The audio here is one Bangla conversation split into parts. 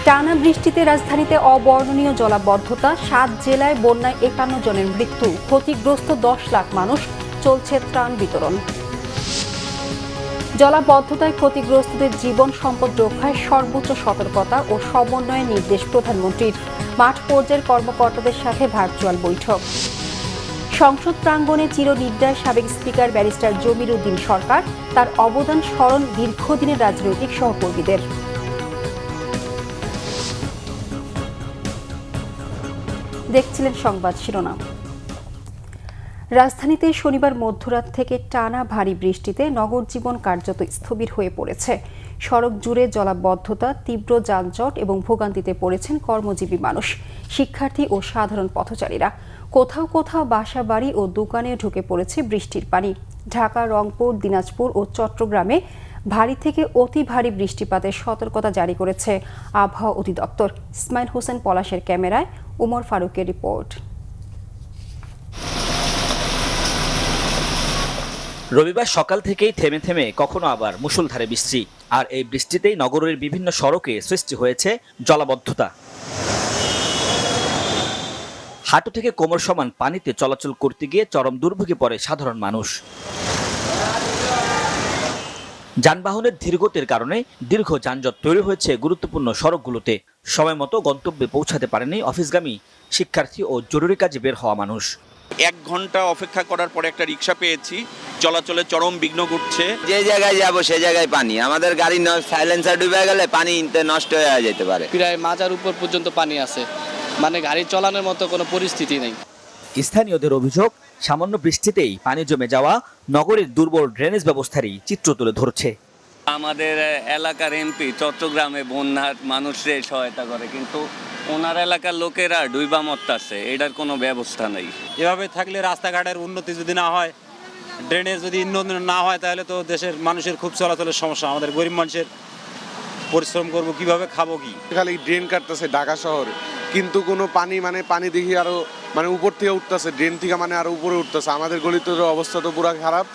টানা বৃষ্টিতে রাজধানীতে অবর্ণনীয় জলাবদ্ধতা, ৭ জেলায় বন্যায় ৫১ জনের মৃত্যু, ক্ষতিগ্রস্ত ১০ লাখ মানুষ, চলছে ত্রাণ বিতরণ। জলাবদ্ধতায় ক্ষতিগ্রস্তদের জীবন সম্পদ রক্ষায় সর্বোচ্চ সতর্কতা ও সমন্বয়ের নির্দেশ প্রধানমন্ত্রীর। মাঠ পর্যায়ের কর্মকর্তাদের সাথে ভার্চুয়াল বৈঠক। সংসদ প্রাঙ্গণে চিরনিদ্রায় সাবেক স্পিকার ব্যারিস্টার জমির উদ্দিন সরকার, তার অবদান স্মরণ দীর্ঘদিনের রাজনৈতিক সহকর্মীদের। দেখছিলেন সংবাদ শিরোনাম। রাজধানীতে শনিবার মধ্যরাত থেকে টানা ভারী বৃষ্টিতে নগর জীবন কার্যত স্থবির হয়ে পড়েছে। সড়ক জুড়ে জলাবদ্ধতা, তীব্র যানজট এবং ভোগান্তিতে পড়েছেন কর্মজীবী মানুষ, শিক্ষার্থী ও সাধারণ পথচারীরা। কোথাও কোথাও বাসা বাড়ি ও দোকানে ঢুকে পড়েছে বৃষ্টির পানি। ঢাকা, রংপুর, দিনাজপুর ও চট্টগ্রামে ভারী থেকে অতি ভারী বৃষ্টিপাতের সতর্কতা জারি করেছে আবহাওয়া অধিদপ্তর। ইসমাইল হোসেন পলাশের ক্যামেরায় উমর ফারুকের রিপোর্ট। রবিবার সকাল থেকেই থেমে থেমে কখনো আবার মুষলধারে বৃষ্টি, আর এই বৃষ্টিতেই নগরের বিভিন্ন সড়কে সৃষ্টি হয়েছে জলাবদ্ধতা। হাঁটু থেকে কোমর সমান পানিতে চলাচল করতে গিয়ে চরম দুর্ভোগে পড়ে সাধারণ মানুষ। যানবাহনের ধীরগতির কারণে দীর্ঘ যানজট তৈরি হয়েছে গুরুত্বপূর্ণ সড়কগুলোতে। সময় মতো গন্তব্যে পৌঁছাতে পারেনি অফিসগামী শিক্ষার্থী ও জরুরি কাজে বের হওয়া মানুষ। 1 ঘন্টা অপেক্ষা করার পরে একটা রিক্সা পেয়েছি, চলাচলে চরম বিঘ্ন ঘটছে। যে জায়গায় যাব সে জায়গায় পানি, আমাদের গাড়ি সাইলেন্সার ডুবে গেলে পানি নষ্ট হয়ে যেতে পারে। প্রায় মাজার উপর পর্যন্ত পানি আছে, মানে গাড়ি চালানোর মতো কোনো পরিস্থিতি নেই। স্থানীয়দের অভিযোগ, সামান্য বৃষ্টিতেই পানি জমে যাওয়া নগরের দুর্বল ড্রেনেজ ব্যবস্থারই চিত্র তুলে ধরছে। আমাদের এলাকার এমপি চট্টগ্রামে বন্যার মানুষদের সহায়তা করে, কিন্তু ওনার এলাকার লোকেরা ডুইবা মরতাছে, এটার কোনো ব্যবস্থা নেই। এভাবে থাকলে রাস্তাঘাটের উন্নতি যদি না হয়, ড্রেনেজ যদি উন্নতি না হয়, তাহলে তো দেশের মানুষের খুব চলাচলের সমস্যা। আমাদের গরিব মানুষের পরিশ্রম করব কিভাবে, খাবো কি? খালি ড্রেন কাটতেছে ঢাকা শহরে, কিন্তু কোনো পানি দেখি আরো উপর থেকে উঠতেছে, ড্রেন থেকে আরো উপরে উঠতেছে। আমাদের গলিতে অবস্থা তো পুরো খারাপ।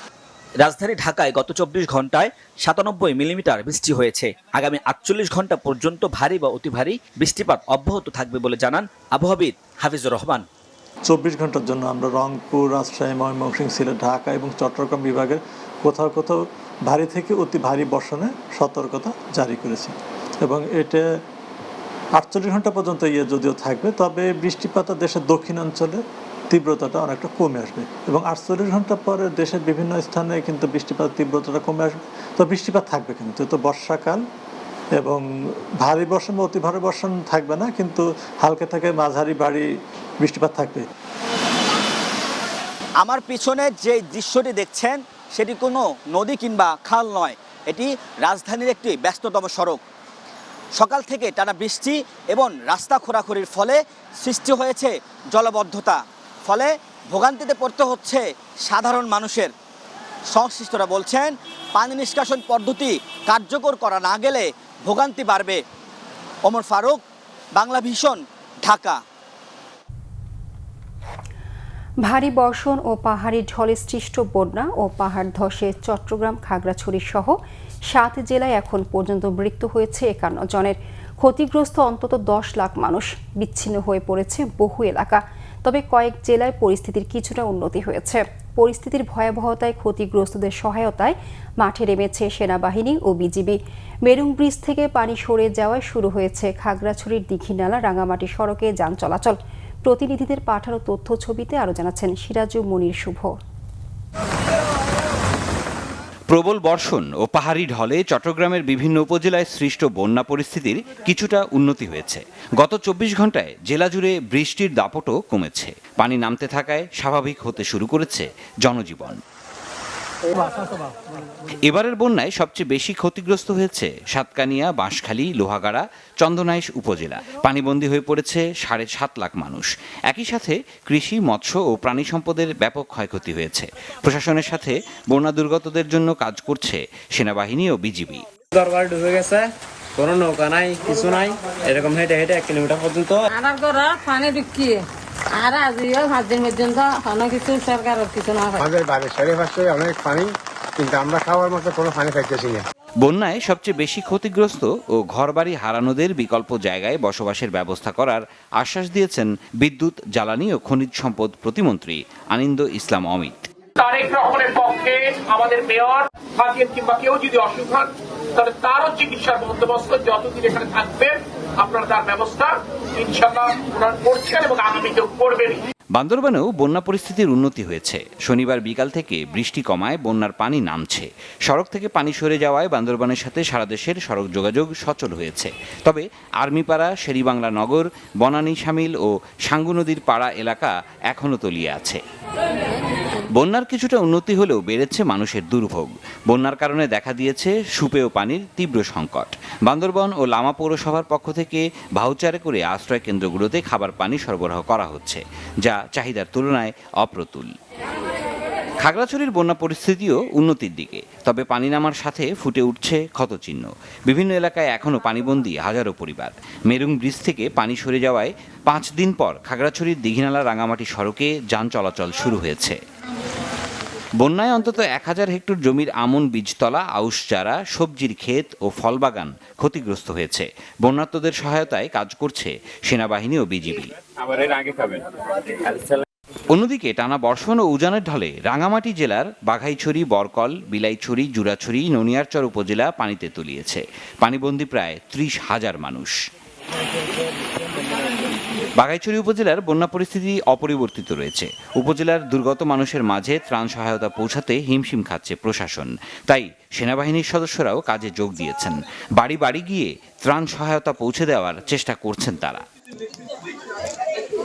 রাজধানী ঢাকায় গত 24 ঘন্টায় 97 মিলিমিটার বৃষ্টি হয়েছে। আগামী 48 ঘন্টা পর্যন্ত ভারী বা অতি ভারী বৃষ্টিপাত অব্যাহত থাকবে বলে জানান আবহাওয়াবিদ হাফিজুর রহমান। 24 ঘন্টার জন্য আমরা রংপুর, রাজশাহী, ময়মনসিংহ, সিলেট, ঢাকা এবং চট্টগ্রাম বিভাগের কোথাও কোথাও ভারী থেকে অতি ভারী বর্ষণের সতর্কতা জারি করেছি, এবং এটা 48 ঘন্টা পর্যন্ত যদিও থাকবে, তবে বৃষ্টিপাত দেশের দক্ষিণাঞ্চলে তীব্রতাটা অনেকটা কমে আসবে, এবং 48 ঘন্টা পরে দেশের বিভিন্ন স্থানে কিন্তু বৃষ্টিপাত তীব্রতাটা কমে আসবে। তো বৃষ্টিপাত থাকবে কিন্তু, তো বর্ষাকাল, এবং ভারী বর্ষণ বা অতি ভারী বর্ষণ থাকবে না, কিন্তু হালকা থেকে মাঝারি ভারী বৃষ্টিপাত থাকবে। আমার পিছনে যে দৃশ্যটি দেখছেন সেটি কোনো নদী কিংবা খাল নয়, এটি রাজধানীর একটি ব্যস্ততম সড়ক। সকাল থেকে টানা বৃষ্টি এবং রাস্তা খোঁড়াখুড়ির ফলে সৃষ্টি হয়েছে জলাবদ্ধতা, ফলে ভোগান্তিতে পড়তে হচ্ছে সাধারণ মানুষের। সংশ্লিষ্টরা বলছেন, পানি নিষ্কাশন পদ্ধতি কার্যকর করা না গেলে ভোগান্তি বাড়বে। ওমর ফারুক, বাংলা ভিশন, ঢাকা। ভারী বর্ষণ ও পাহাড়ি ঢলে সৃষ্ট বন্যা ও পাহাড় ধসে চট্টগ্রাম, খাগড়াছড়ি সহ 7 জেলায় এখন পর্যন্ত মৃত্যু হয়েছে 51 জনের। ক্ষতিগ্রস্ত অন্তত 10 লাখ মানুষ। বিচ্ছিন্ন হয়ে পড়েছে বহু এলাকা। তবে কয়েক জেলায় পরিস্থিতির কিছুটা উন্নতি হয়েছে। পরিস্থিতির ভয়াবহতায় ক্ষতিগ্রস্তদের সহায়তায় মাঠে নেমেছে সেনাবাহিনী ও বিজিবি। মেরুং ব্রিজ থেকে পানি সরে যাওয়ায় শুরু হয়েছে খাগড়াছড়ির দীঘিনালা রাঙামাটি সড়কে যান চলাচল। প্রতিনিধিদের পাঠানো তথ্য ছবিতে আরও জানাচ্ছেন সিরাজু মনির শুভ। প্রবল বর্ষণ ও পাহাড়ি ঢলে চট্টগ্রামের বিভিন্ন উপজেলায় সৃষ্ট বন্যা পরিস্থিতির কিছুটা উন্নতি হয়েছে। গত 24 ঘন্টায় জেলা জুড়ে বৃষ্টির দাপটও কমেছে। পানি নামতে থাকায় স্বাভাবিক হতে শুরু করেছে জনজীবন। এবারের বন্যায় সবচেয়ে বেশি ক্ষতিগ্রস্ত হয়েছে সাতকানিয়া, বাঁশখালী, লোহাগাড়া, চন্দনাইশ উপজেলা। পানিবন্দী হয়ে পড়েছে 7.5 লাখ মানুষ। একই সাথে কৃষি, মৎস্য ও প্রাণী সম্পদের ব্যাপক ক্ষয়ক্ষতি হয়েছে। প্রশাসনের সাথে বন্যা দুর্গতদের জন্য কাজ করছে সেনাবাহিনী ও বিজিবি। দরবার ডুবে গেছে, কোনো নৌকা নাই, কিছু নাই, এরকম হেঁটে 1 কিলোমিটার পর্যন্ত আমার ঘরে পানি ঢুকিয়ে আর আজও 5 দিন পর্যন্ত অনেক কিছু সরকার কিছু না। আমাদের বাড়ির চারিপাশে অনেক পানি, কিন্তু আমরা খাওয়ার মতো কোনো পানি পাইতেছি না। বন্যায় সবচেয়ে বেশি ক্ষতিগ্রস্ত ও ঘরবাড়ি হারানোদের বিকল্প জায়গায় বসবাসের ব্যবস্থা করার আশ্বাস দিয়েছেন বিদ্যুৎ, জ্বালানি ও খনিজ সম্পদ প্রতিমন্ত্রী আনিন্দ ইসলাম অমিত। তারেক রহমানের পক্ষে আমাদের মেয়র থাকেন কিংবা কেউ যদি অসুখ হন তাহলে তারও চিকিৎসার বন্দোবস্ত যতদিন এখানে থাকবেন আপনারা তার ব্যবস্থা ইনশাআল্লাহ ওনারা করছেন এবং আগামীতেও করবেনই। বান্দরবানেও বন্যা পরিস্থিতির উন্নতি হয়েছে। শনিবার বিকাল থেকে বৃষ্টি কমায় বন্যার পানি নামছে। সড়ক থেকে পানি সরে যাওয়ায় বান্দরবানের সাথে সারা দেশের সড়ক যোগাযোগ সচল হয়েছে। তবে আর্মিপাড়া, শেরিবাংলা নগর, বনানী শামিল ও সাঙ্গু নদীর পাড়া এলাকা এখনও তলিয়ে আছে। বন্যার কিছুটা উন্নতি হলেও বেড়েছে মানুষের দুর্ভোগ। বন্যার কারণে দেখা দিয়েছে সুপেয় পানির তীব্র সংকট। বান্দরবান ও লামা পৌরসভার পক্ষ থেকে ভাউচারে করে আশ্রয় কেন্দ্রগুলোতে খাবার পানি সরবরাহ করা হচ্ছে, যা চাহিদার তুলনায় অপ্রতুল। খাগড়াছড়ির বন্যা পরিস্থিতিও উন্নতির দিকে, তবে পানি নামার সাথে ফুটে উঠছে ক্ষতচিহ্ন। বিভিন্ন এলাকায় এখনও পানিবন্দী হাজারো পরিবার। মেরুং ব্রিজ থেকে পানি সরে যাওয়ায় 5 দিন পর খাগড়াছড়ির দীঘিনালা রাঙামাটি সড়কে যান চলাচল শুরু হয়েছে। বন্যায় অন্তত 1000 হেক্টর জমির আমন বীজতলা, আউশ চারা, সবজির ক্ষেত ও ফলবাগান ক্ষতিগ্রস্ত হয়েছে। বন্যার্তদের সহায়তায় কাজ করছে সেনাবাহিনী ও বিজিবি। অন্যদিকে টানা বর্ষণ ও উজানের ঢলে রাঙামাটি জেলার বাঘাইছড়ি, বরকল, বিলাইছড়ি, জুরাছড়ি, ননিয়ারচর উপজেলা পানিতে তলিয়েছে। পানিবন্দী প্রায় 30,000 মানুষ। বাঘাইছড়ি উপজেলার বন্যা পরিস্থিতি অপরিবর্তিত রয়েছে। উপজেলার দুর্গত মানুষের মাঝে ত্রাণ সহায়তা পৌঁছাতে হিমশিম খাচ্ছে প্রশাসন। তাই সেনাবাহিনীর সদস্যরাও কাজে যোগ দিয়েছেন। বাড়ি বাড়ি গিয়ে ত্রাণ সহায়তা পৌঁছে দেওয়ার চেষ্টা করছেন তারা।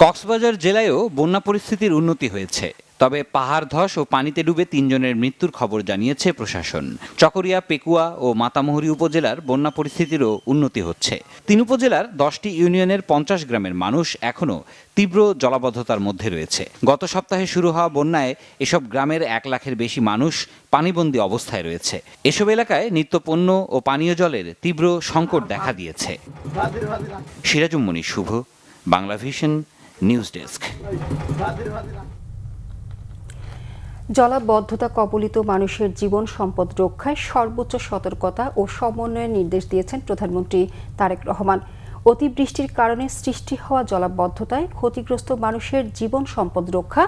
কক্সবাজার জেলায়ও বন্যা পরিস্থিতির উন্নতি হয়েছে। তবে পাহাড় ধস ও পানিতে ডুবে 3 জনের মৃত্যুর খবর জানিয়েছে প্রশাসন। চকরিয়া, পেকুয়া ও মাতামুহুরী উপজেলার বন্যা পরিস্থিতিরও উন্নতি হচ্ছে। 3 উপজেলার 10টি ইউনিয়নের 50 গ্রামের মানুষ এখনও তীব্র জলাবদ্ধতার মধ্যে রয়েছে। গত সপ্তাহে শুরু হওয়া বন্যায় এসব গ্রামের 1 লাখের বেশি মানুষ পানিবন্দী অবস্থায় রয়েছে। এসব এলাকায় নিত্যপণ্য ও পানীয় জলের তীব্র সংকট দেখা দিয়েছে। সিরাজুম মনির শুভ, বাংলা ভিশন, নিউজ ডেস্ক। জলাবদ্ধতা কবলিত মানুষের জীবন সম্পদ রক্ষায় সর্বোচ্চ সতর্কতা ও সমন্বয়ের নির্দেশ দিয়েছেন প্রধানমন্ত্রী তারেক রহমান। অতিবৃষ্টির কারণে সৃষ্টি হওয়া জলাবদ্ধতায় ক্ষতিগ্রস্ত মানুষের জীবন সম্পদ রক্ষা,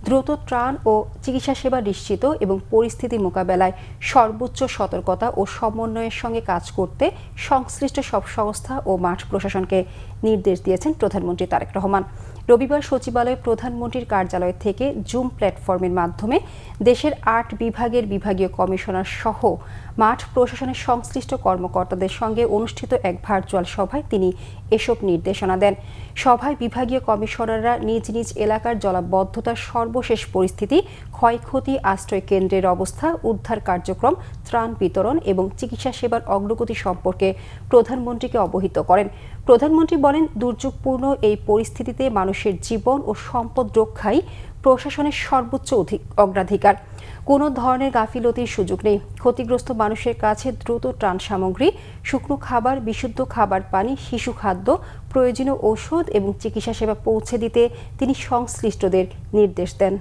দ্রুত ত্রাণ ও চিকিৎসা সেবা নিশ্চিত এবং পরিস্থিতি মোকাবেলায় সর্বোচ্চ সতর্কতা ও সমন্বয়ের সঙ্গে কাজ করতে সংশ্লিষ্ট সব সংস্থা ও মাঠ প্রশাসনকে নির্দেশ দিয়েছেন প্রধানমন্ত্রী তারেক রহমান। রবিবার সচিবালয়ে প্রধানমন্ত্রীর কার্যালয় থেকে জুম প্ল্যাটফর্মের মাধ্যমে দেশের 8 বিভাগের বিভাগীয় কমিশনার সহ মাঠ প্রশাসনের সংশ্লিষ্ট কর্মকর্তাদের সঙ্গে অনুষ্ঠিত এক ভার্চুয়াল সভায় তিনি এসব নির্দেশনা দেন। সভায় বিভাগীয় কমিশনাররা নিজ নিজ এলাকার জলাবদ্ধতার সর্বশেষ পরিস্থিতি, ক্ষয়ক্ষতি, আশ্রয় কেন্দ্রের অবস্থা, উদ্ধার কার্যক্রম, ত্রাণ বিতরণ এবং চিকিৎসা সেবার অগ্রগতি সম্পর্কে প্রধানমন্ত্রীকে অবহিত করেন। প্রধানমন্ত্রী বলেন, দুর্যোগপূর্ণ এই পরিস্থিতিতে মানুষের জীবন ও সম্পদ রক্ষাই প্রশাসনের সর্বোচ্চ অগ্রাধিকার। কোনো ধরনের গাফিলতির সুযোগ নেই। ক্ষতিগ্রস্ত মানুষের কাছে দ্রুত ত্রাণ সামগ্রী, শুকনো খাবার, বিশুদ্ধ খাবার পানি, শিশু খাদ্য, প্রয়োজনীয় ঔষধ এবং চিকিৎসা সেবা পৌঁছে দিতে তিনি সংশ্লিষ্টদের নির্দেশ দেন।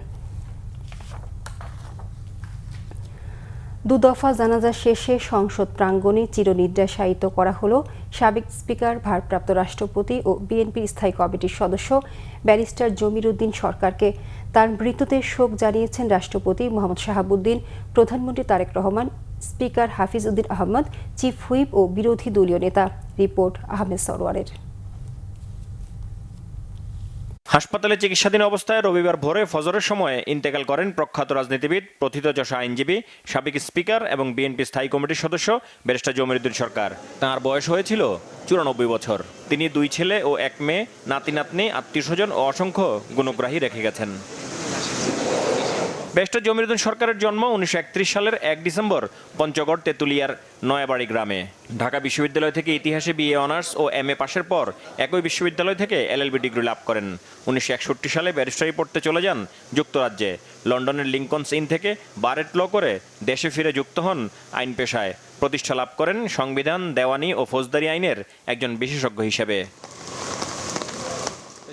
2 দফা জানাজা শেষে সংসদ প্রাঙ্গণে চিরনিদ্রায় শায়িত করা হলো সাবেক স্পিকার, ভারপ্রাপ্ত রাষ্ট্রপতি ও বিএনপির স্থায়ী কমিটির সদস্য ব্যারিস্টার জমির উদ্দিন সরকারকে। তার মৃত্যুতে শোক জানিয়েছেন রাষ্ট্রপতি মোহাম্মদ শাহাবুদ্দিন, প্রধানমন্ত্রী Tarique Rahman, speaker Hafiz Uddin Ahmad, chief whip ও বিরোধী দলীয় নেতা। রিপোর্ট আহমেদ সরওয়ারের। হাসপাতালে চিকিৎসাধীন অবস্থায় রবিবার ভোরে ফজরের সময়ে ইন্তেকাল করেন প্রখ্যাত রাজনীতিবিদ, প্রথিতযশা আইনজীবী, সাবেক স্পিকার এবং বিএনপি স্থায়ী কমিটির সদস্য ব্যারিস্টার জমির উদ্দিন সরকার। তাঁর বয়স হয়েছিল 94 বছর। তিনি 2 ছেলে ও 1 মেয়ে, নাতি নাতনি, আত্মীয়স্বজন ও অসংখ্য গুণগ্রাহী রেখে গেছেন। ব্যারিস্টার জমির উদ্দিন সরকারের জন্ম 1931 সালের 1 ডিসেম্বর পঞ্চগড় তেঁতুলিয়ার নয়াবাড়ি গ্রামে। ঢাকা বিশ্ববিদ্যালয় থেকে ইতিহাসে বিএ অনার্স ও এমএ পাশের পর একই বিশ্ববিদ্যালয় থেকে এলএলবি ডিগ্রি লাভ করেন। 1961 সালে ব্যারিস্টারি পড়তে চলে যান যুক্তরাজ্যে। লন্ডনের লিঙ্কনস ইন থেকে বারেট ল করে দেশে ফিরে যুক্ত হন আইন পেশায়। প্রতিষ্ঠা লাভ করেন সংবিধান, দেওয়ানি ও ফৌজদারি আইনের একজন বিশেষজ্ঞ হিসেবে।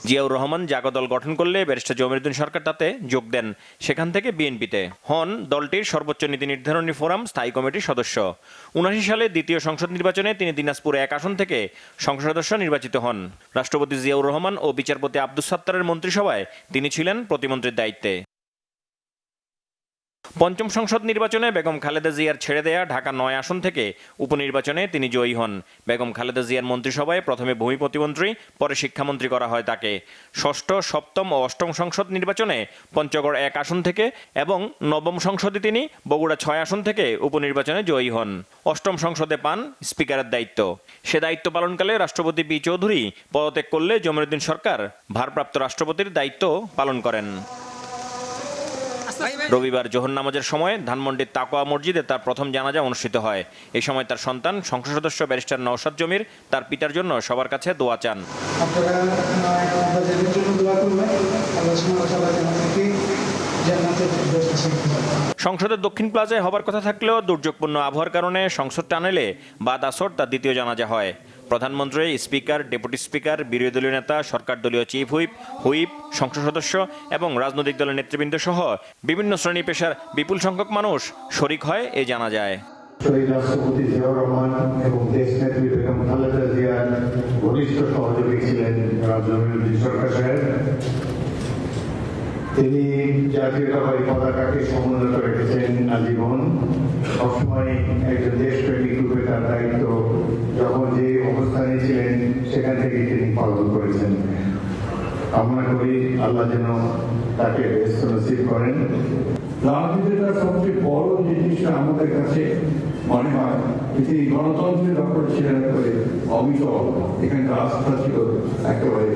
জিয়াউর রহমান জাগো দল গঠন করলে ব্যারিস্টার জমিরুদ্দিন সরকার তাতে যোগ দেন, সেখান থেকে বিএনপিতে হন দলটির সর্বোচ্চ নীতি নির্ধারণী ফোরাম স্থায়ী কমিটির সদস্য। 1979 সালে দ্বিতীয় সংসদ নির্বাচনে তিনি দিনাজপুর 1 আসন থেকে সংসদ সদস্য নির্বাচিত হন। রাষ্ট্রপতি জিয়াউর রহমান ও বিচারপতি আব্দুস সাত্তারের মন্ত্রিসভায় তিনি ছিলেন প্রতিমন্ত্রীর দায়িত্বে। পঞ্চম সংসদ নির্বাচনে বেগম খালেদা জিয়ার ছেড়ে দেয়া ঢাকা 9 আসন থেকে উপনির্বাচনে তিনি জয়ী হন। বেগম খালেদা জিয়ার মন্ত্রিসভায় প্রথমে ভূমি প্রতিমন্ত্রী, পরে শিক্ষামন্ত্রী করা হয় তাকে। ষষ্ঠ, সপ্তম ও অষ্টম সংসদ নির্বাচনে পঞ্চগড় 1 আসন থেকে এবং নবম সংসদে তিনি বগুড়া 6 আসন থেকে উপনির্বাচনে জয়ী হন। অষ্টম সংসদে পান স্পিকারের দায়িত্ব। সে দায়িত্ব পালনকালে রাষ্ট্রপতি পি চৌধুরী পদত্যাগ করলে জমিরুদ্দিন সরকার ভারপ্রাপ্ত রাষ্ট্রপতির দায়িত্ব পালন করেন। রবিবার জোহর নামাজের সময় ধানমন্ডির তাকওয়া মসজিদে তার প্রথম জানাজা অনুষ্ঠিত হয়। এই সময় তার সন্তান সংসদ সদস্য ব্যারিস্টার নওশাদ জমির তার পিতার জন্য সবার কাছে দোয়া চান। সংসদের দক্ষিণ প্লাজায় হবার কথা থাকলেও দুর্যোগপূর্ণ আবহাওয়ার কারণে সংসদ টানেলে বাদ আসর তার দ্বিতীয় জানাজা হয়। প্রধানমন্ত্রী, স্পিকার, ডেপুটি স্পিকার, বিরোধী দলীয় নেতা, সরকার দলীয় চিফ হুইপ, সংসদ সদস্য এবং রাজনৈতিক দলের নেতৃবৃন্দ সহ বিভিন্ন শ্রেণী পেশার বিপুল সংখ্যক মানুষ শরিক হয় এই জানাজায়। রাষ্ট্রপতি জিয়াউর রহমান এবং দেশনেত্রী বেগম খালেদা জিয়ার ঘনিষ্ঠ সহযোগী ছিলেন জমিরুদ্দিন সরকার সাহেব। তিনি জাতীয়তাবাদী পতাকাকে সমুন্নত রেখেছেন আজীবন। সবসময় একজন দেশপ্রেমিক রূপে তার দায়িত্ব যখন যে অবস্থানে ছিলেন সেখান থেকে তিনি পালন করেছেন। কামনা করি আল্লাহ যেন তাকে বেহেশত নসিব করেন। রাজনীতিটা সবচেয়ে বড় জিনিসটা আমাদের কাছে মনে হয় তিনি গণতন্ত্রের ব্যাপারে ছিলেন একেবারে অবিচল। এখানে রাস্তা ছিল একেবারে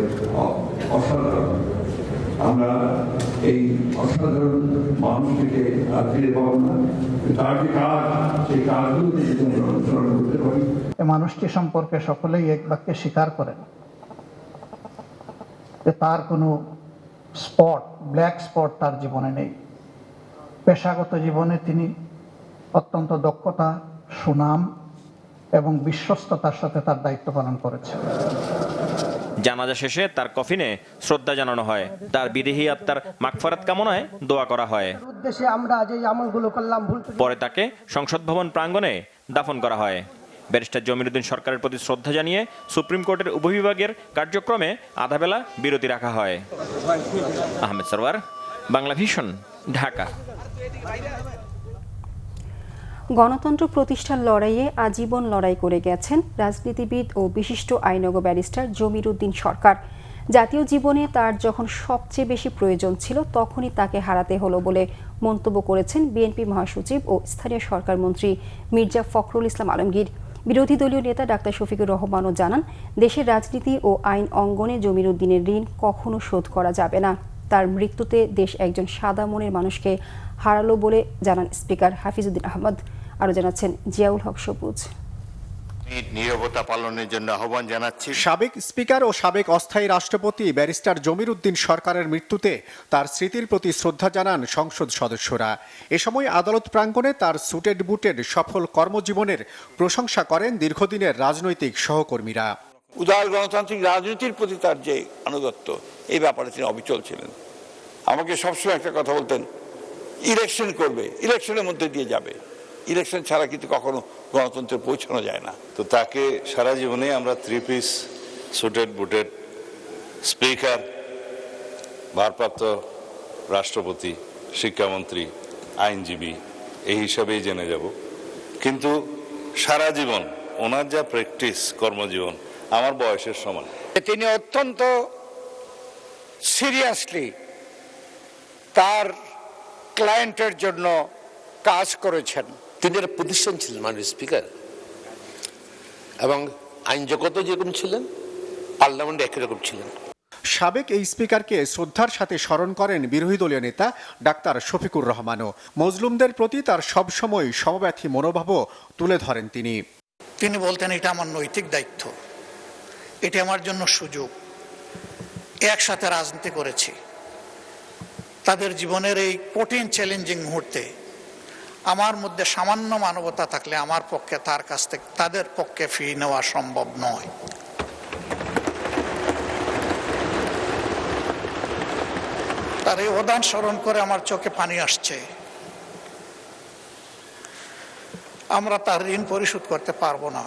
অসাধারণ। আমরা এই অসাধারণ মানুষটিকে আর ফিরে পাবো না। তার যে কাজ, সেই কাজগুলো যদি আমরা অনুসরণ করতে পারি। মানুষটি সম্পর্কে সকলেই এক বাক্যে স্বীকার করেন যে তার কোনো ব্ল্যাক স্পট তার জীবনে নেই। পেশাগত জীবনে তিনি অত্যন্ত দক্ষতা, সুনাম এবং বিশ্বস্ততার সাথে তার দায়িত্ব পালন করেছেন। জানাজা শেষে তার কফিনে শ্রদ্ধা জানানো হয়, তার বিদেহী আত্মার মাগফিরাত কামনায় দোয়া করা হয়। পরে তাকে সংসদ ভবন প্রাঙ্গণে দাফন করা হয়। ব্যারিস্টার জমিরুদ্দিন সরকারের প্রতি শ্রদ্ধা জানিয়ে সুপ্রিম কোর্টের উপবিভাগের কার্যক্রমে আধা বেলা বিরতি রাখা হয়। আহমেদ সরওয়ার, বাংলা ভিশন, ঢাকা। গণতন্ত্র প্রতিষ্ঠার লড়াইয়ে আজীবন লড়াই করে গেছেন রাজনীতিবিদ ও বিশিষ্ট আইনজ্ঞ ব্যারিস্টার জমিরুদ্দিন সরকার। জাতীয় জীবনে তার যখন সবচেয়ে বেশি প্রয়োজন ছিল তখনই তাকে হারাতে হলো বলে মন্তব্য করেছেন বিএনপি মহাসচিব ও স্থানীয় সরকার মন্ত্রী মির্জা ফখরুল ইসলাম আলমগীর। বিরোধী দলীয় নেতা ডাক্তার শফিকুর রহমানও জানান, দেশের রাজনীতি ও আইন অঙ্গনে জমিরুদ্দিনের ঋণ কখনো শোধ করা যাবে না। তার মৃত্যুতে দেশ একজন সাদা মনের মানুষকে হারালো বলে জানান স্পিকার হাফিজউদ্দিন আহমদ। আরো জানাচ্ছেন জিয়াউল হক সবুজ। নীরবতা পালনের জন্য আহ্বান জানাচ্ছি। সাবেক স্পিকার ও সাবেক অস্থায়ী রাষ্ট্রপতি ব্যারিস্টার জমিরুদ্দিন সরকারের মৃত্যুতে তার স্মৃতির প্রতি শ্রদ্ধা জানান সংসদ সদস্যরা। এ সময় আদালত প্রাঙ্গণে তার সুটেড বুটেড সফল কর্মজীবনের প্রশংসা করেন দীর্ঘদিনের রাজনৈতিক সহকর্মীরা। উদার গণতান্ত্রিক রাজনীতির প্রতি তার যে আনুগত্য, এই ব্যাপারে তিনি অবিচল ছিলেন। আমাকে সবসময় একটা কথা বলতেন, ইলেকশন করবে, ইলেকশনের মধ্যে দিয়ে যাবে, ইলেকশন ছাড়া কিন্তু কখনো গণতন্ত্রে পৌঁছানো যায় না। তো তাকে সারা জীবনে আমরা 3 পিস সুটেড বুটেড স্পিকার, ভারপ্রাপ্ত রাষ্ট্রপতি, শিক্ষামন্ত্রী, আইনজীবী এই হিসাবেই জেনে যাব। কিন্তু সারা জীবন ওনার যা প্র্যাকটিস, কর্মজীবন আমার বয়সের সমান। তিনি অত্যন্ত সিরিয়াসলি তার ক্লায়েন্টের জন্য কাজ করেছেন। তিনি একটা প্রতিষ্ঠান ছিলেন মাননীয় স্পিকার, এবং আইন জগত যেরকম ছিলেন, পার্লামেন্টে একই রকম ছিলেন। সাবেক এই স্পিকারকে শ্রদ্ধার সাথে স্মরণ করেন বিরোধী দলীয় নেতা ডাক্তার শফিকুর রহমানও। মজলুমদের প্রতি তার সবসময় সমব্যথী মনোভাবও তুলে ধরেন তিনি। তিনি বলতেন, এটা আমার নৈতিক দায়িত্ব, এটা আমার জন্য সুযোগ। একসাথে রাজনীতি করেছি, তাদের জীবনের এই কঠিন চ্যালেঞ্জিং মুহূর্তে আমার মধ্যে সামান্য মানবতা থাকলে আমার পক্ষে তার কাছ থেকে তাদের পক্ষে ফি নেওয়া সম্ভব নয়। তার এই অবদান স্মরণ করে আমার চোখে পানি আসছে। আমরা তার ঋণ পরিশোধ করতে পারবো না।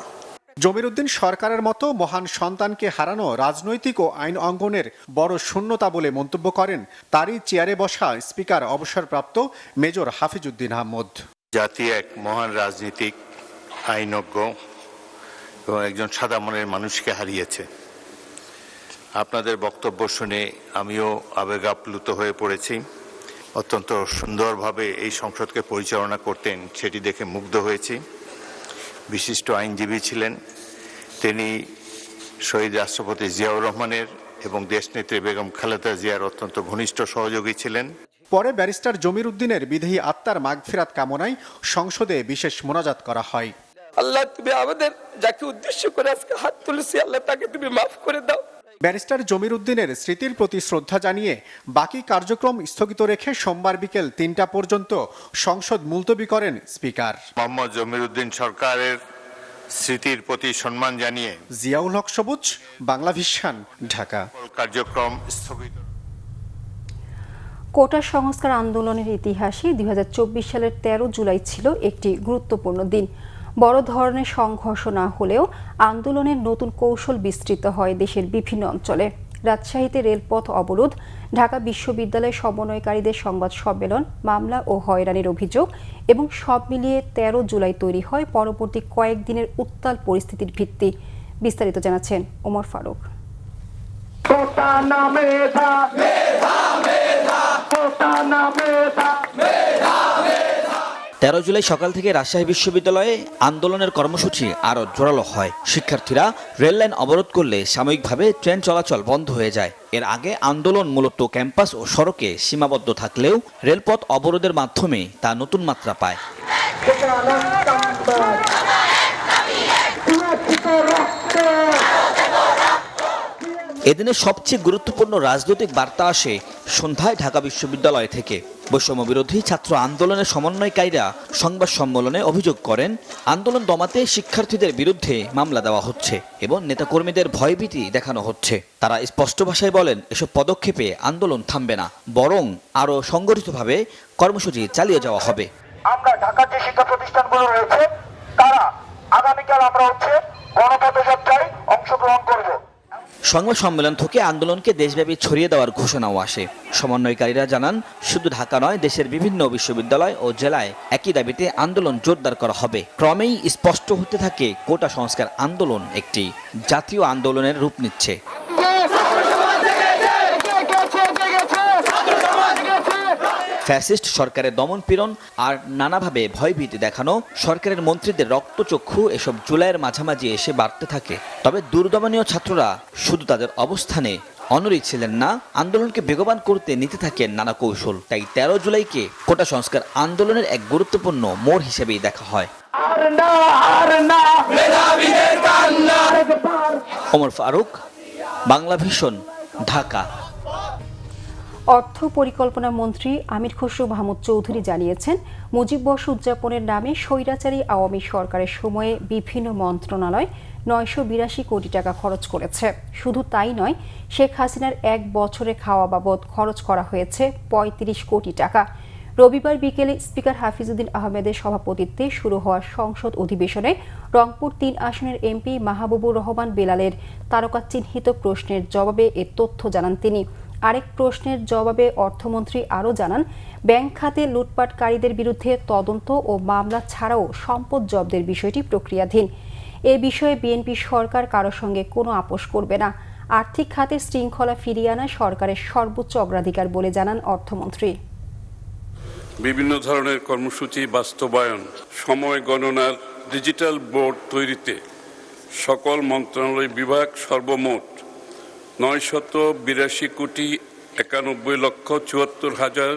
জমিরুদ্দিন সরকারের মতো মহান সন্তানকে হারানো রাজনৈতিক ও আইন অঙ্গনের বড় শূন্যতা বলে মন্তব্য করেন তারই চেয়ারে বসা স্পিকার অবসরপ্রাপ্ত মেজর হাফিজউদ্দিন আহমদ। জাতি এক মহান রাজনীতিক, আইনজ্ঞ এবং একজন সাদা মনের মানুষকে হারিয়েছে। আপনাদের বক্তব্য শুনে আমিও আবেগাপ্লুত হয়ে পড়েছি। অত্যন্ত সুন্দরভাবে এই সংসদকে পরিচালনা করতেন, সেটি দেখে মুগ্ধ হয়েছি। বিশিষ্ট আইনজীবী ছিলেন তিনি। শহীদ রাষ্ট্রপতি জিয়াউর রহমানের এবং দেশনেত্রী বেগম খালেদা জিয়ার অত্যন্ত ঘনিষ্ঠ সহযোগী ছিলেন। পরে ব্যারিস্টার জমিরুদ্দিনের বিদেহী আত্মার মাগফিরাত কামনায় সংসদে বিশেষ মোনাজাত করা হয়। আল্লাহ, তুমি আমাদের যাকে উদ্দেশ্য করে আজকে হাত তুলেছি, আল্লাহ তাকে তুমি মাফ করে দাও। ব্যারিস্টার জমিরুদ্দিনের স্মৃতির প্রতি শ্রদ্ধা জানিয়ে বাকি কার্যক্রম স্থগিত রেখে সোমবার বিকেল ৩টা পর্যন্ত সংসদ মুলতবি করেন স্পিকার। মোহাম্মদ জমিরুদ্দিন সরকারের স্মৃতির প্রতি সম্মান জানিয়ে জিয়াউল হক সবুজ, বাংলা ভিশন, ঢাকা। কার্যক্রম স্থগিত। কোটা সংস্কার আন্দোলনের ইতিহাসে 2024 সালের 13 জুলাই ছিল একটি গুরুত্বপূর্ণ দিন। বড় ধরনের সংঘর্ষ না হলেও আন্দোলনের নতুন কৌশল বিস্তৃত হয় দেশের বিভিন্ন অঞ্চলে। রাজশাহীতে রেলপথ অবরোধ, ঢাকা বিশ্ববিদ্যালয় সমন্বয়কারীদের সংবাদ সম্মেলন, মামলা ও হয়রানির অভিযোগ এবং সব মিলিয়ে 13 জুলাই তৈরি হয় পরবর্তী কয়েকদিনের উত্তাল পরিস্থিতির ভিত্তি। বিস্তারিত জানাচ্ছেন ওমর ফারুক। 13 জুলাই সকাল থেকে রাজশাহী বিশ্ববিদ্যালয়ে আন্দোলনের কর্মসূচি আরও জোরালো হয়। শিক্ষার্থীরা রেল লাইন অবরোধ করলে সাময়িকভাবে ট্রেন চলাচল বন্ধ হয়ে যায়। এর আগে আন্দোলন মূলত ক্যাম্পাস ও সড়কে সীমাবদ্ধ থাকলেও রেলপথ অবরোধের মাধ্যমে তা নতুন মাত্রা পায়। এদিনের সবচেয়ে গুরুত্বপূর্ণ রাজনৈতিক বার্তা আসে সন্ধ্যায় ঢাকা বিশ্ববিদ্যালয় থেকে। বৈষম্য বিরোধী ছাত্র আন্দোলনের সমন্বয়কারীরা সংবাদ সম্মেলনে অভিযোগ করেন, আন্দোলন দমাতে শিক্ষার্থীদের বিরুদ্ধে মামলা দেওয়া হচ্ছে এবং নেতাকর্মীদের ভয়ভীতি দেখানো হচ্ছে। তারা স্পষ্ট ভাষায় বলেন, এসব পদক্ষেপে আন্দোলন থামবে না, বরং আরও সংগঠিতভাবে কর্মসূচি চালিয়ে যাওয়া হবে। আমরা ঢাকার যে শিক্ষা প্রতিষ্ঠানগুলো রয়েছে তারা আগামীকাল আমরা গণপদযাত্রায় অংশগ্রহণ করব। সংবাদ সম্মেলন থেকে আন্দোলনকে দেশব্যাপী ছড়িয়ে দেওয়ার ঘোষণাও আসে। সমন্বয়কারীরা জানান, শুধু ঢাকা নয়, দেশের বিভিন্ন বিশ্ববিদ্যালয় ও জেলায় একই দাবিতে আন্দোলন জোরদার করা হবে। ক্রমেই স্পষ্ট হতে থাকে কোটা সংস্কার আন্দোলন একটি জাতীয় আন্দোলনের রূপ নিচ্ছে। ফ্যাসিস্ট সরকারের দমনপীড়ন আর নানাভাবে ভয়ভীতি দেখানো সরকারের মন্ত্রীদের রক্তচক্ষু এসব জুলাইয়ের মাঝামাঝি এসে বাড়তে থাকে। তবে দুর্দমনীয় ছাত্ররা শুধু তাদের অবস্থানে অনড়ি ছিলেন না, আন্দোলনকে বেগবান করতে নিতে থাকেন নানা কৌশল। তাই 13 জুলাইকে কোটা সংস্কার আন্দোলনের এক গুরুত্বপূর্ণ মোড় হিসেবেই দেখা হয়। ওমর ফারুক, বাংলা ভিশন, ঢাকা। অর্থ পরিকল্পনা মন্ত্রী আমির খসরু মাহমুদ চৌধুরী জানিয়েছেন, মুজিববর্ষ উদযাপনের নামে স্বৈরাচারী আওয়ামী সরকারের সময়ে বিভিন্ন মন্ত্রণালয় 982 কোটি টাকা খরচ করেছে। শুধু তাই নয়, শেখ হাসিনার 1 বছরে খাওয়া বাবদ খরচ করা হয়েছে 35 কোটি টাকা। রবিবার বিকেলে স্পিকার হাফিজউদ্দিন আহমেদের সভাপতিত্বে শুরু হওয়া সংসদ অধিবেশনে রংপুর 3 আসনের এমপি মাহবুবুর রহমান বেলালের তারকা চিহ্নিত প্রশ্নের জবাবে এ তথ্য জানান তিনি। আরেক প্রশ্নের জবাবে অর্থমন্ত্রী আরও জানান, ব্যাংক খাতে লুটপাটকারীদের বিরুদ্ধে তদন্ত ও মামলা ছাড়াও সম্পদ জব্দের বিষয়টি প্রক্রিয়াধীন। এ বিষয়ে বিএনপি সরকার কারোর সঙ্গে কোনো আপোষ করবে না। আর্থিক খাতে শৃঙ্খলা ফিরিয়ে আনা সরকারের সর্বোচ্চ অগ্রাধিকার বলে জানান অর্থমন্ত্রী। বিভিন্ন ধরনের কর্মসূচি বাস্তবায়ন, সময় গণনার ডিজিটাল বোর্ড তৈরিতে সকল মন্ত্রণালয় বিভাগ সর্বমোট 982 কোটি 91,74,000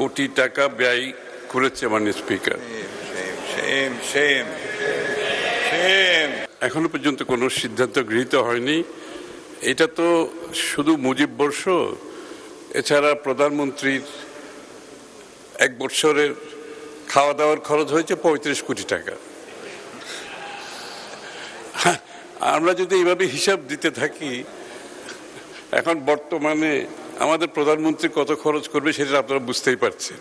কোটি টাকা ব্যয় করেছে মাননীয় স্পিকার। এখনো পর্যন্ত কোনো সিদ্ধান্ত গৃহীত হয়নি। এটা তো শুধু মুজিববর্ষ, এছাড়া প্রধানমন্ত্রীর 1 বছরের খাওয়া দাওয়ার খরচ হয়েছে 35 কোটি টাকা। আমরা যদি এইভাবে হিসাব দিতে থাকি, এখন বর্তমানে আমাদের প্রধানমন্ত্রী কত খরচ করবে সেটা আপনারা বুঝতেই পারছেন।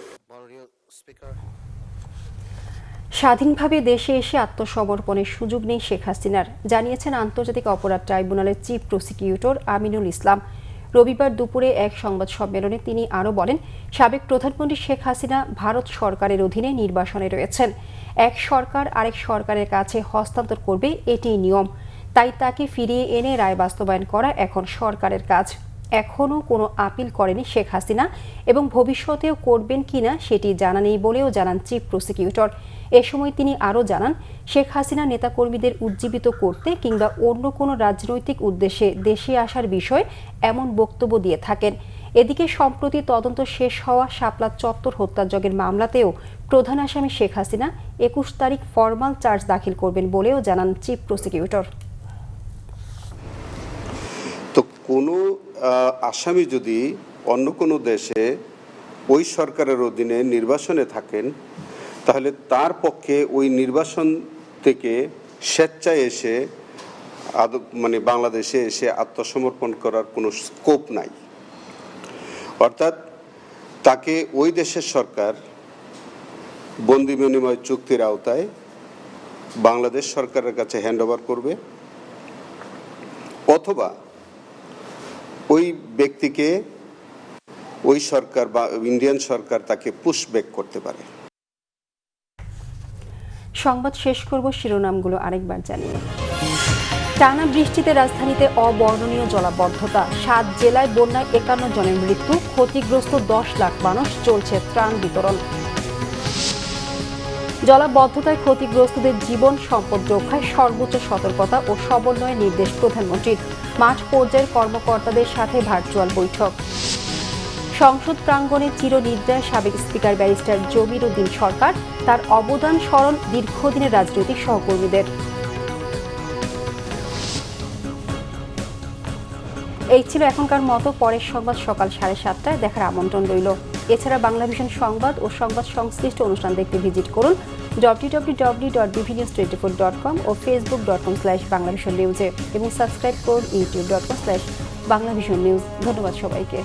স্বাধীনভাবে দেশে এসে আত্মসমর্পণের সুযোগ নেই শেখ হাসিনার, জানিয়েছেন আন্তর্জাতিক অপরাধ ট্রাইব্যুনালের চিফ প্রসিকিউটর আমিনুল ইসলাম। রবিবার দুপুরে এক সংবাদ সম্মেলনে তিনি আরও বলেন, সাবেক প্রধানমন্ত্রী শেখ হাসিনা ভারত সরকারের অধীনে নির্বাসনে রয়েছেন। এক সরকার আরেক সরকারের কাছে হস্তান্তর করবে, এটিই নিয়ম। তাই তাকে ফিরিয়ে এনে রায় বাস্তবায়ন করা এখন সরকারের কাজ। এখনও কোনো আপিল করেনি শেখ হাসিনা এবং ভবিষ্যতেও করবেন কিনা সেটি জানা নেই বলেও জানান চিফ প্রসিকিউটর। এ সময় তিনি আরও জানান, শেখ হাসিনা নেতাকর্মীদের উজ্জীবিত করতে কিংবা অন্য কোনো রাজনৈতিক উদ্দেশ্যে দেশে আসার বিষয়ে এমন বক্তব্য দিয়ে থাকেন। এদিকে সম্প্রতি তদন্ত শেষ হওয়া শাপলা চত্বর হত্যাযজ্ঞের মামলাতেও প্রধান আসামি শেখ হাসিনা 21 তারিখ ফরমাল চার্জ দাখিল করবেন বলেও জানান চিফ প্রসিকিউটর। তো কোনো আসামি যদি অন্য কোনো দেশে ওই সরকারের অধীনে নির্বাসনে থাকেন, তাহলে তার পক্ষে ওই নির্বাসন থেকে স্বেচ্ছায় এসে বাংলাদেশে এসে আত্মসমর্পণ করার কোনো স্কোপ নাই। অর্থাৎ তাকে ওই দেশের সরকার বন্দি বিনিময় চুক্তির আওতায় বাংলাদেশ সরকারের কাছে হ্যান্ডওভার করবে, অথবা ওই ব্যক্তিকে ওই সরকার বা ইন্ডিয়ান সরকার তাকে পুশব্যাক করতে পারে। সংবাদ শেষ করব শিরোনামগুলো আরেকবার জানিয়ে। টানা বৃষ্টিতে রাজধানীতে অবর্ণনীয় জলাবদ্ধতা, 7 জেলায় বন্যায় 51 জনের মৃত্যু, ক্ষতিগ্রস্ত 10 লাখ মানুষ, চলছে ত্রাণ বিতরণ। জলাবদ্ধতায় ক্ষতিগ্রস্তদের জীবন সম্পদ রক্ষায় সর্বোচ্চ সতর্কতা ও সমন্বয়ের নির্দেশ প্রধানমন্ত্রীর। মাঠ পর্যায়ের কর্মকর্তাদের সাথে ভার্চুয়াল বৈঠক। সংসদ প্রাঙ্গণে চিরনিদ্রায় সাবেক স্পিকার ব্যারিস্টার জমির উদ্দিন সরকার, তার অবদান স্মরণ দীর্ঘদিনের রাজনৈতিক সহকর্মীদের। এই ছিল এখনকার মতো। পরের সংবাদ সকাল 7:30টায় দেখার আমন্ত্রণ রইল। এছাড়া বাংলাভিশন সংবাদ ও সংবাদ সংশ্লিষ্ট অনুষ্ঠান দেখতে ভিজিট করুন www.bvnews24.com ও facebook.com/banglavisionnews এবং সাবস্ক্রাইব করুন youtube.com/banglavisionnews। ধন্যবাদ সবাইকে।